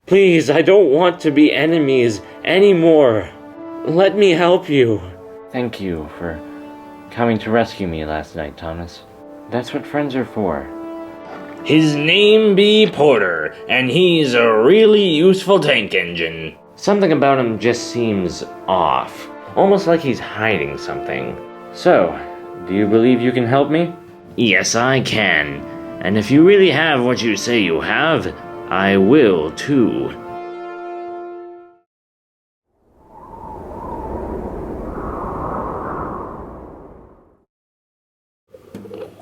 Please, I don't want to be enemies anymore. Let me help you. Thank you for coming to rescue me last night, Thomas. That's what friends are for. His name be Porter, and he's a really useful tank engine. Something about him just seems off. Almost like he's hiding something. So, do you believe you can help me? Yes, I can. And if you really have what you say you have, I will too.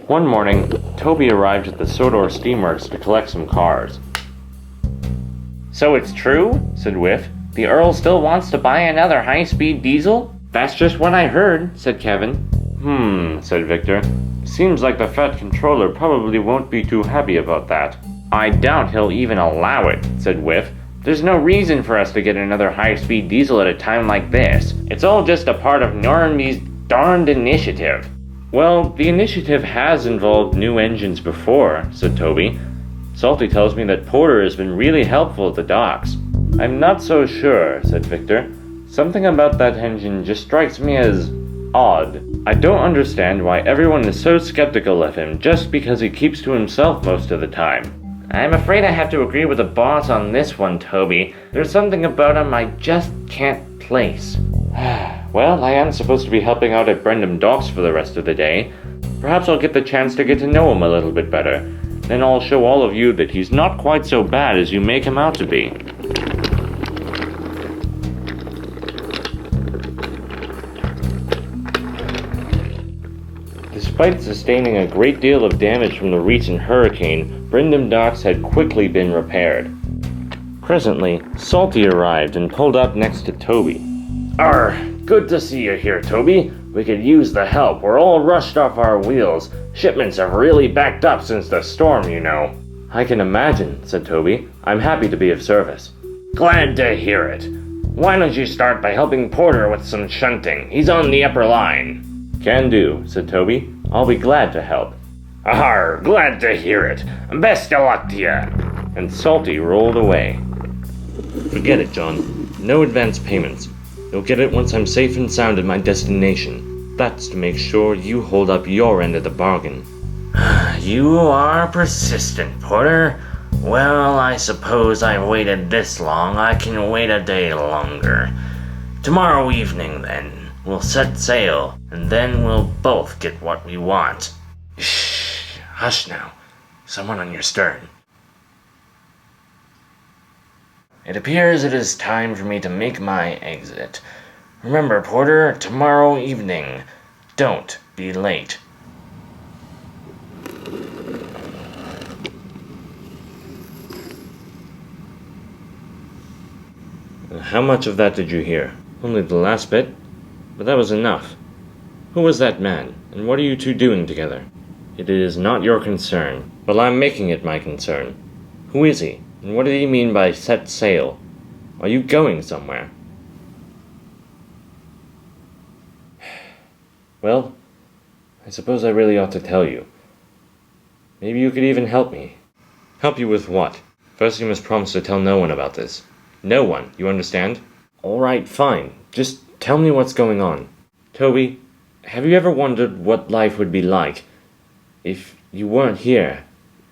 One morning, Toby arrived at the Sodor steamworks to collect some cars. So it's true, said Whiff. The Earl still wants to buy another high-speed diesel? That's just what I heard, said Kevin. Said Victor. Seems like the Fed controller probably won't be too happy about that. I doubt he'll even allow it, said Whiff. There's no reason for us to get another high-speed diesel at a time like this. It's all just a part of Normanby's darned initiative. Well, the initiative has involved new engines before, said Toby. Salty tells me that Porter has been really helpful at the docks. I'm not so sure, said Victor. Something about that engine just strikes me as odd. I don't understand why everyone is so skeptical of him just because he keeps to himself most of the time. I'm afraid I have to agree with the boss on this one, Toby. There's something about him I just can't place. Well, I am supposed to be helping out at Brendam Docks for the rest of the day. Perhaps I'll get the chance to get to know him a little bit better. Then I'll show all of you that he's not quite so bad as you make him out to be. Despite sustaining a great deal of damage from the recent hurricane, Brendam Docks had quickly been repaired. Presently, Salty arrived and pulled up next to Toby. Good to see you here, Toby. We could use the help. We're all rushed off our wheels. Shipments have really backed up since the storm, you know. I can imagine, said Toby. I'm happy to be of service. Glad to hear it. Why don't you start by helping Porter with some shunting? He's on the upper line. Can do, said Toby. I'll be glad to help. Glad to hear it. Best of luck to you. And Salty rolled away. Forget it, John. No advance payments. You'll get it once I'm safe and sound at my destination. That's to make sure you hold up your end of the bargain. You are persistent, Porter. Well, I suppose I've waited this long. I can wait a day longer. Tomorrow evening, then, we'll set sail, and then we'll both get what we want. Shh, hush now. Someone on your stern. It appears it is time for me to make my exit. Remember, Porter, tomorrow evening. Don't be late. How much of that did you hear? Only the last bit? But that was enough. Who was that man, and what are you two doing together? It is not your concern, but I'm making it my concern. Who is he? And what did he mean by set sail? Are you going somewhere? Well, I suppose I really ought to tell you. Maybe you could even help me. Help you with what? First you must promise to tell no one about this. No one, you understand? All right, fine. Just tell me what's going on. Toby, have you ever wondered what life would be like if you weren't here,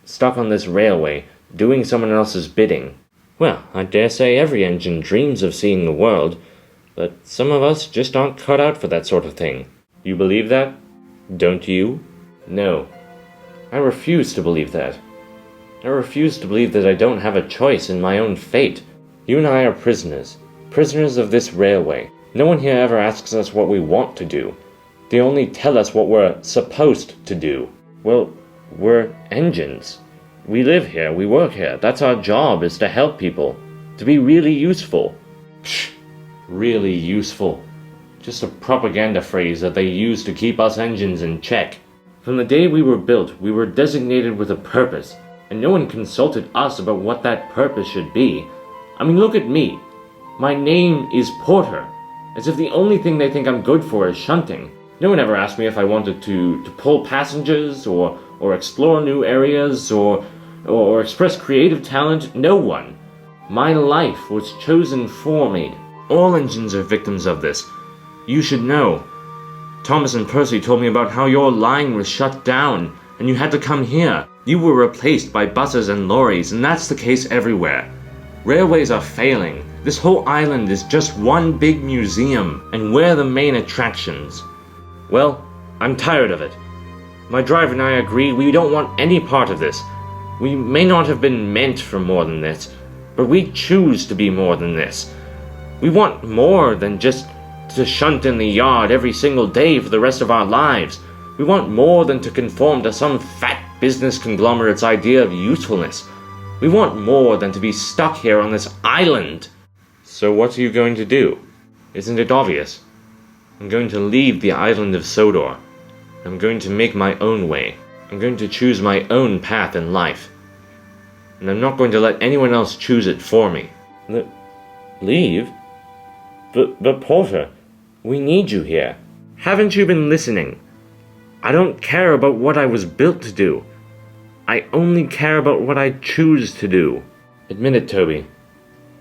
stuck on this railway, doing someone else's bidding? Well, I dare say every engine dreams of seeing the world, but some of us just aren't cut out for that sort of thing. You believe that? Don't you? No. I refuse to believe that. I refuse to believe that I don't have a choice in my own fate. You and I are prisoners. Prisoners of this railway. No one here ever asks us what we want to do. They only tell us what we're supposed to do. Well, we're engines. We live here, we work here. That's our job, is to help people. To be really useful. Psh, really useful. Just a propaganda phrase that they use to keep us engines in check. From the day we were built, we were designated with a purpose, and no one consulted us about what that purpose should be. I mean, look at me. My name is Porter, as if the only thing they think I'm good for is shunting. No one ever asked me if I wanted to pull passengers, or explore new areas, or express creative talent. No one. My life was chosen for me. All engines are victims of this. You should know. Thomas and Percy told me about how your line was shut down, and you had to come here. You were replaced by buses and lorries, and that's the case everywhere. Railways are failing. This whole island is just one big museum, and we're the main attractions. Well, I'm tired of it. My driver and I agree we don't want any part of this. We may not have been meant for more than this, but we choose to be more than this. We want more than just to shunt in the yard every single day for the rest of our lives. We want more than to conform to some fat business conglomerate's idea of usefulness. We want more than to be stuck here on this island. So what are you going to do? Isn't it obvious? I'm going to leave the island of Sodor. I'm going to make my own way. I'm going to choose my own path in life. And I'm not going to let anyone else choose it for me. Leave? But Porter, we need you here. Haven't you been listening? I don't care about what I was built to do. I only care about what I choose to do. Admit it, Toby.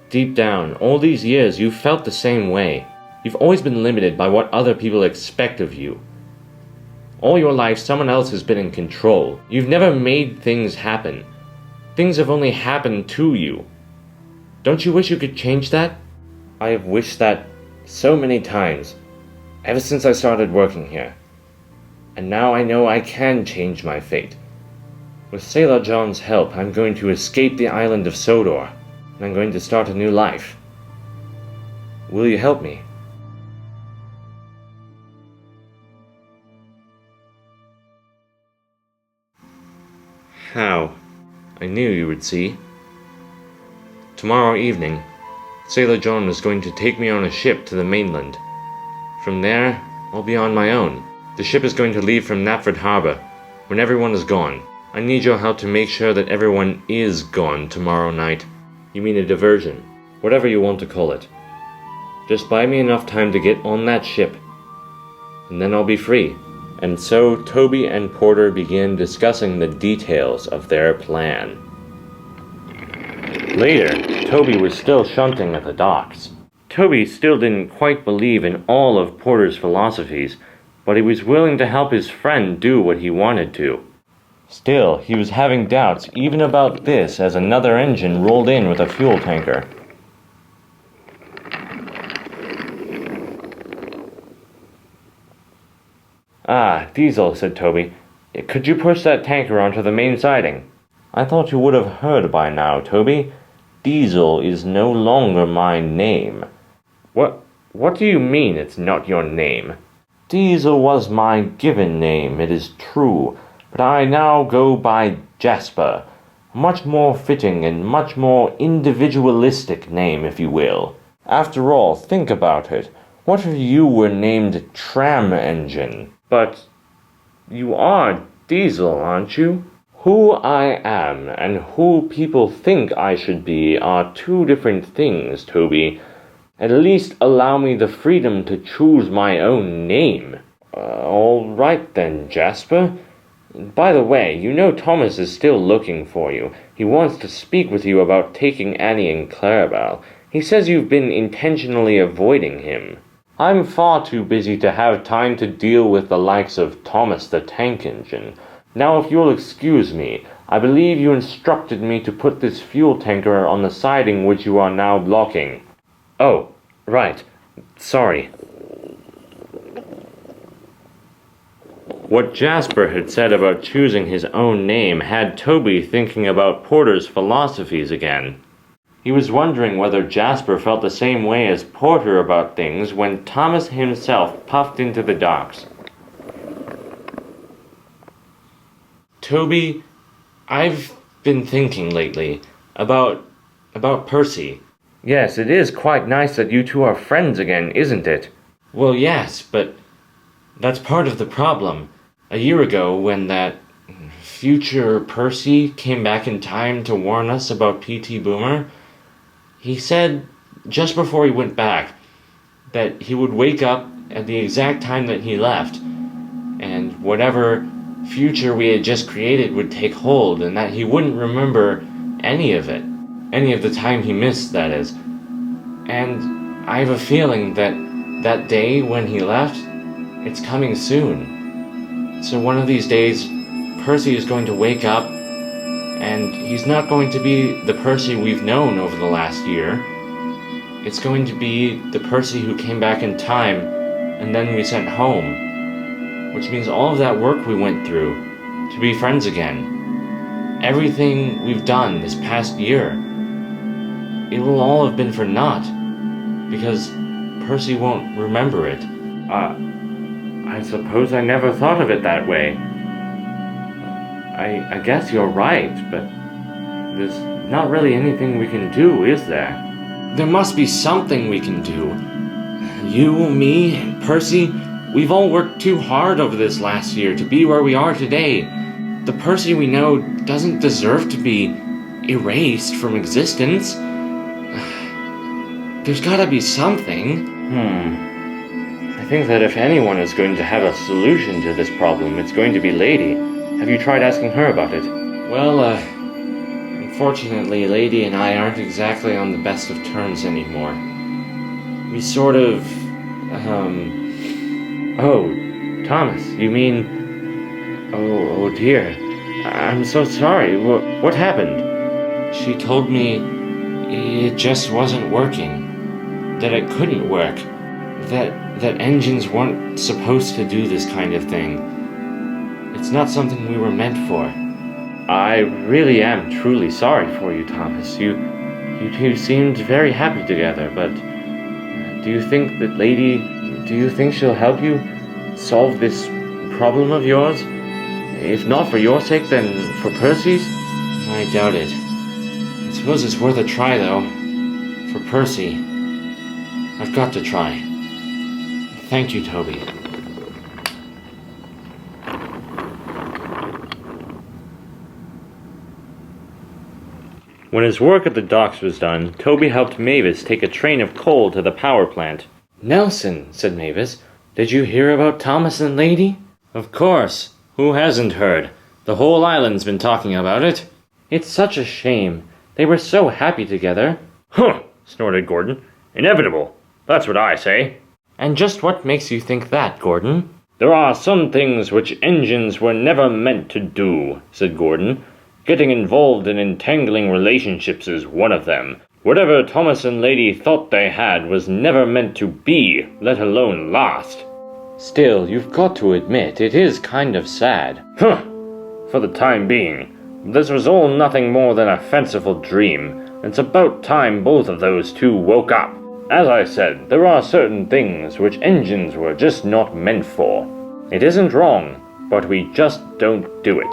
Deep down, all these years, you've felt the same way. You've always been limited by what other people expect of you. All your life, someone else has been in control. You've never made things happen. Things have only happened to you. Don't you wish you could change that? I have wished that so many times, ever since I started working here. And now I know I can change my fate. With Sailor John's help, I'm going to escape the island of Sodor, and I'm going to start a new life. Will you help me? How? I knew you would see. Tomorrow evening, Sailor John is going to take me on a ship to the mainland. From there, I'll be on my own. The ship is going to leave from Knapford Harbor when everyone is gone. I need your help to make sure that everyone is gone tomorrow night. You mean a diversion, whatever you want to call it. Just buy me enough time to get on that ship, and then I'll be free. And so Toby and Porter began discussing the details of their plan. Later, Toby was still shunting at the docks. Toby still didn't quite believe in all of Porter's philosophies, but he was willing to help his friend do what he wanted to. Still, he was having doubts even about this as another engine rolled in with a fuel tanker. "Ah, Diesel," said Toby. "Could you push that tanker onto the main siding?" "I thought you would have heard by now, Toby. Diesel is no longer my name." What do you mean it's not your name?" "Diesel was my given name, it is true, but I now go by Jasper. A much more fitting and much more individualistic name, if you will. After all, think about it. What if you were named Tram Engine?" "But you are Diesel, aren't you?" "Who I am and who people think I should be are two different things, Toby. At least allow me the freedom to choose my own name." All right then, Jasper. By the way, you know Thomas is still looking for you. He wants to speak with you about taking Annie and Clarabelle. He says you've been intentionally avoiding him." "I'm far too busy to have time to deal with the likes of Thomas the Tank Engine. Now, if you'll excuse me, I believe you instructed me to put this fuel tanker on the siding which you are now blocking." "Oh, right. Sorry." What Jasper had said about choosing his own name had Toby thinking about Porter's philosophies again. He was wondering whether Jasper felt the same way as Porter about things when Thomas himself puffed into the docks. "Toby, I've been thinking lately about Percy." "Yes, it is quite nice that you two are friends again, isn't it?" "Well, yes, but that's part of the problem. A year ago, when that future Percy came back in time to warn us about P.T. Boomer, he said, just before he went back, that he would wake up at the exact time that he left, and whatever future we had just created would take hold, and that he wouldn't remember any of it. Any of the time he missed, that is. And I have a feeling that that day when he left, it's coming soon. So one of these days, Percy is going to wake up, and he's not going to be the Percy we've known over the last year. It's going to be the Percy who came back in time, and then we sent home. Which means all of that work we went through, to be friends again, everything we've done this past year, it will all have been for naught, because Percy won't remember it. I suppose I never thought of it that way. I guess you're right, but there's not really anything we can do, is there? There must be something we can do. You, me, and Percy, we've all worked too hard over this last year to be where we are today. The Percy we know doesn't deserve to be erased from existence. There's gotta be something. I think that if anyone is going to have a solution to this problem, it's going to be Lady. Have you tried asking her about it? Well, unfortunately, Lady and I aren't exactly on the best of terms anymore. We sort of, Oh, Thomas, you mean... Oh dear. I'm so sorry. What happened? She told me it just wasn't working. That it couldn't work. That engines weren't supposed to do this kind of thing. It's not something we were meant for. I really am truly sorry for you, Thomas. You two seemed very happy together, but do you think that do you think she'll help you solve this problem of yours? If not for your sake, then for Percy's? I doubt it. I suppose it's worth a try, though. For Percy. I've got to try. Thank you, Toby. When his work at the docks was done, Toby helped Mavis take a train of coal to the power plant. Nelson, said Mavis, did you hear about Thomas and Lady? Of course. Who hasn't heard? The whole island's been talking about it. It's such a shame. They were so happy together. Huh, snorted Gordon. Inevitable. That's what I say. And just what makes you think that, Gordon? There are some things which engines were never meant to do, said Gordon. Getting involved in entangling relationships is one of them. Whatever Thomas and Lady thought they had was never meant to be, let alone last. Still, you've got to admit, it is kind of sad. Huh, for the time being. This was all nothing more than a fanciful dream. It's about time both of those two woke up. As I said, there are certain things which engines were just not meant for. It isn't wrong, but we just don't do it.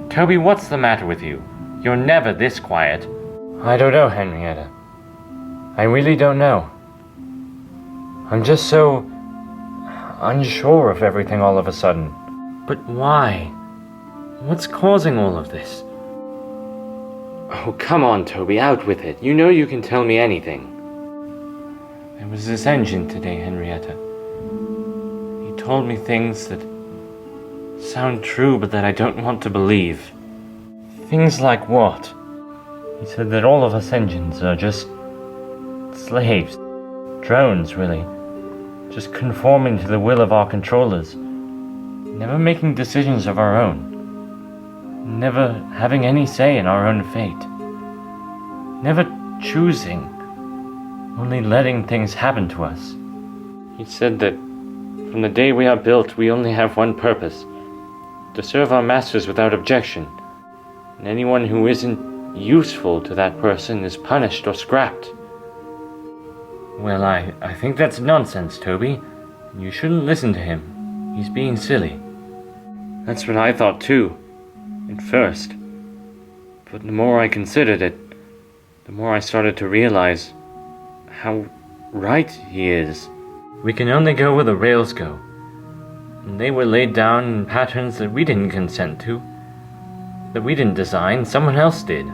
Toby, what's the matter with you? You're never this quiet. I don't know, Henrietta. I really don't know. I'm just so unsure of everything all of a sudden. But why? What's causing all of this? Oh, come on, Toby, out with it. You know you can tell me anything. There was this engine today, Henrietta. He told me things that sound true, but that I don't want to believe. Things like what? He said that all of us engines are just slaves. Drones, really. Just conforming to the will of our controllers. Never making decisions of our own. Never having any say in our own fate. Never choosing. Only letting things happen to us. He said that from the day we are built, we only have one purpose. To serve our masters without objection. And anyone who isn't useful to that person is punished or scrapped. Well, I think that's nonsense, Toby. You shouldn't listen to him. He's being silly. That's what I thought too, at first. But the more I considered it, the more I started to realize how right he is. We can only go where the rails go. And they were laid down in patterns that we didn't consent to. That we didn't design, someone else did.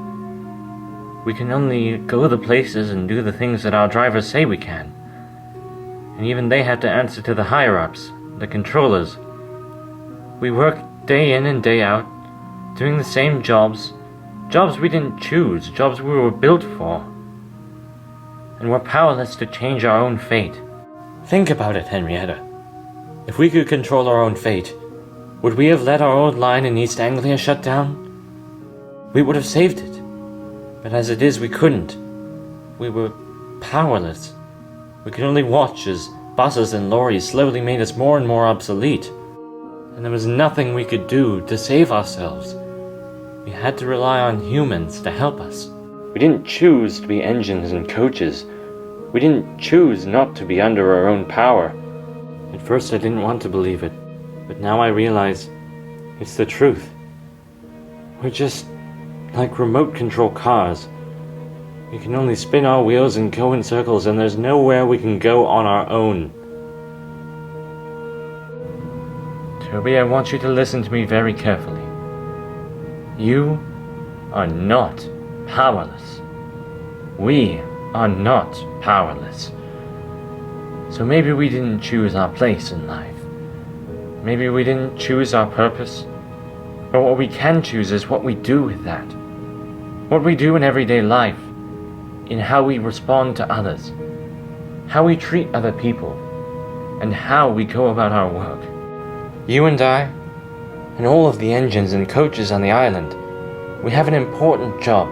We can only go the places and do the things that our drivers say we can. And even they have to answer to the higher-ups, the controllers. We work day in and day out, doing the same jobs we didn't choose, jobs we were built for. And we're powerless to change our own fate. Think about it, Henrietta. If we could control our own fate, would we have let our old line in East Anglia shut down? We would have saved it. But as it is, we couldn't. We were powerless. We could only watch as buses and lorries slowly made us more and more obsolete. And there was nothing we could do to save ourselves. We had to rely on humans to help us. We didn't choose to be engines and coaches. We didn't choose not to be under our own power. At first I didn't want to believe it, but now I realize it's the truth. We're just like remote control cars. We can only spin our wheels and go in circles, and there's nowhere we can go on our own. Toby, I want you to listen to me very carefully. You are not powerless. We are not powerless. So maybe we didn't choose our place in life. Maybe we didn't choose our purpose. But what we can choose is what we do with that. What we do in everyday life, in how we respond to others, how we treat other people, and how we go about our work. You and I, and all of the engines and coaches on the island, we have an important job,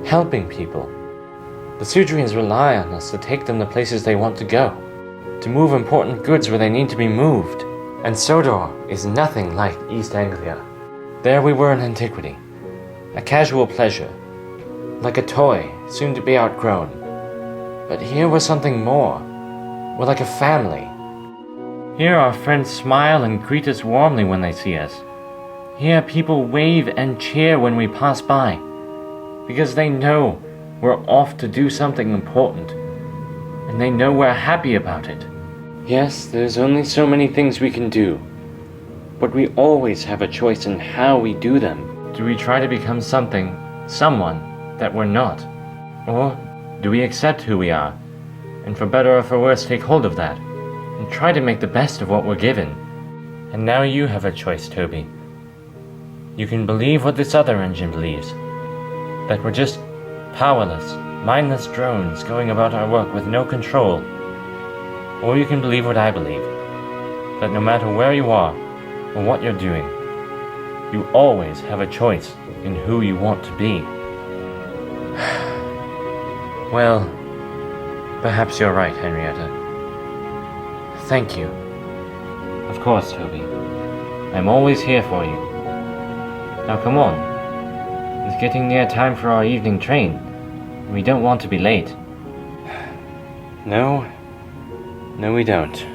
helping people. The Sudrians rely on us to take them to places they want to go, to move important goods where they need to be moved. And Sodor is nothing like East Anglia. There we were in antiquity, a casual pleasure, like a toy soon to be outgrown. But here we're something more. We're like a family. Here our friends smile and greet us warmly when they see us. Here people wave and cheer when we pass by, because they know we're off to do something important, and they know we're happy about it. Yes, there's only so many things we can do, but we always have a choice in how we do them. Do we try to become someone that we're not? Or do we accept who we are, and for better or for worse take hold of that, and try to make the best of what we're given? And now you have a choice, Toby. You can believe what this other engine believes, that we're just powerless, mindless drones going about our work with no control. Or you can believe what I believe, that no matter where you are or what you're doing, you always have a choice in who you want to be. Well, perhaps you're right, Henrietta. Thank you. Of course, Toby. I'm always here for you. Now come on. It's getting near time for our evening train. We don't want to be late. No, we don't.